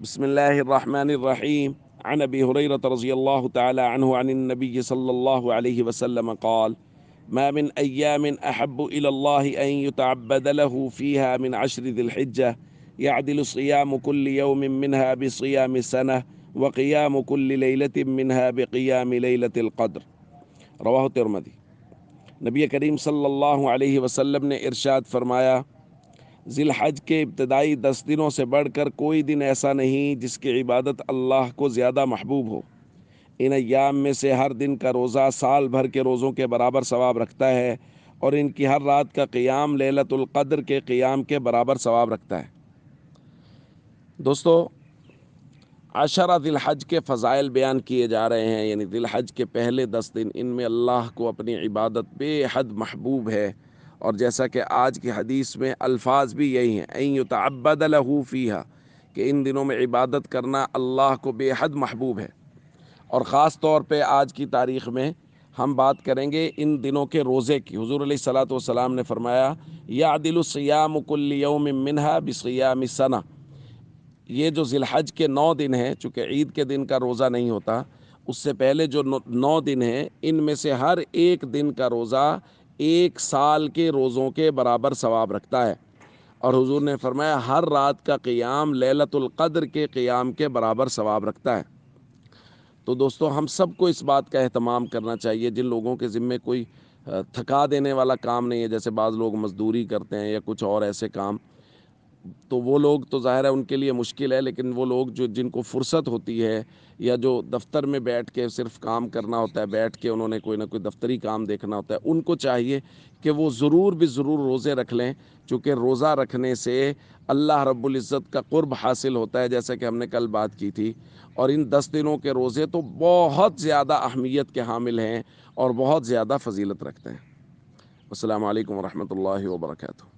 بسم الله الرحمن الرحيم. عن أبي هريرة رضي الله تعالى عنه عن النبي صلى الله عليه وسلم قال: ما من أيام أحب إلى الله أن يتعبد له فيها من 10 ذي الحجة يعدل صيام كل يوم منها بصيام سنة وقيام كل ليلة منها بقيام ليلة القدر. رواہ ترمذی۔ نبی کریم صلی اللہ علیہ وسلم نے ارشاد فرمایا، ذی الحج کے ابتدائی 10 دنوں سے بڑھ کر کوئی دن ایسا نہیں جس کی عبادت اللہ کو زیادہ محبوب ہو۔ ان ایام میں سے ہر دن کا روزہ سال بھر کے روزوں کے برابر ثواب رکھتا ہے، اور ان کی ہر رات کا قیام لیلۃ القدر کے قیام کے برابر ثواب رکھتا ہے۔ دوستو، عشرہ ذی الحج کے فضائل بیان کیے جا رہے ہیں، یعنی ذی الحج کے پہلے 10 دن، ان میں اللہ کو اپنی عبادت بے حد محبوب ہے، اور جیسا کہ آج کی حدیث میں الفاظ بھی یہی ہیں، ان یتعبد لہ فیہا، کہ ان دنوں میں عبادت کرنا اللہ کو بے حد محبوب ہے۔ اور خاص طور پہ آج کی تاریخ میں ہم بات کریں گے ان دنوں کے روزے کی۔ حضور علیہ الصلوۃ والسلام نے فرمایا، یعدل صیام کل یوم منہا بصیام سنہ۔ یہ جو ذی الحج کے 9 دن ہیں، چونکہ عید کے دن کا روزہ نہیں ہوتا، اس سے پہلے جو 9 دن ہیں، ان میں سے ہر ایک دن کا روزہ 1 سال کے روزوں کے برابر ثواب رکھتا ہے، اور حضور نے فرمایا ہر رات کا قیام لیلۃ القدر کے قیام کے برابر ثواب رکھتا ہے۔ تو دوستو، ہم سب کو اس بات کا اہتمام کرنا چاہیے، جن لوگوں کے ذمے کوئی تھکا دینے والا کام نہیں ہے، جیسے بعض لوگ مزدوری کرتے ہیں یا کچھ اور ایسے کام، تو وہ لوگ تو ظاہر ہے ان کے لیے مشکل ہے، لیکن وہ لوگ جن کو فرصت ہوتی ہے، یا جو دفتر میں بیٹھ کے صرف کام کرنا ہوتا ہے، بیٹھ کے انہوں نے کوئی نہ کوئی دفتری کام دیکھنا ہوتا ہے، ان کو چاہیے کہ وہ ضرور بھی ضرور روزے رکھ لیں، چونکہ روزہ رکھنے سے اللہ رب العزت کا قرب حاصل ہوتا ہے، جیسا کہ ہم نے کل بات کی تھی۔ اور ان 10 دنوں کے روزے تو بہت زیادہ اہمیت کے حامل ہیں اور بہت زیادہ فضیلت رکھتے ہیں۔ السلام علیکم ورحمۃ اللہ وبرکاتہ۔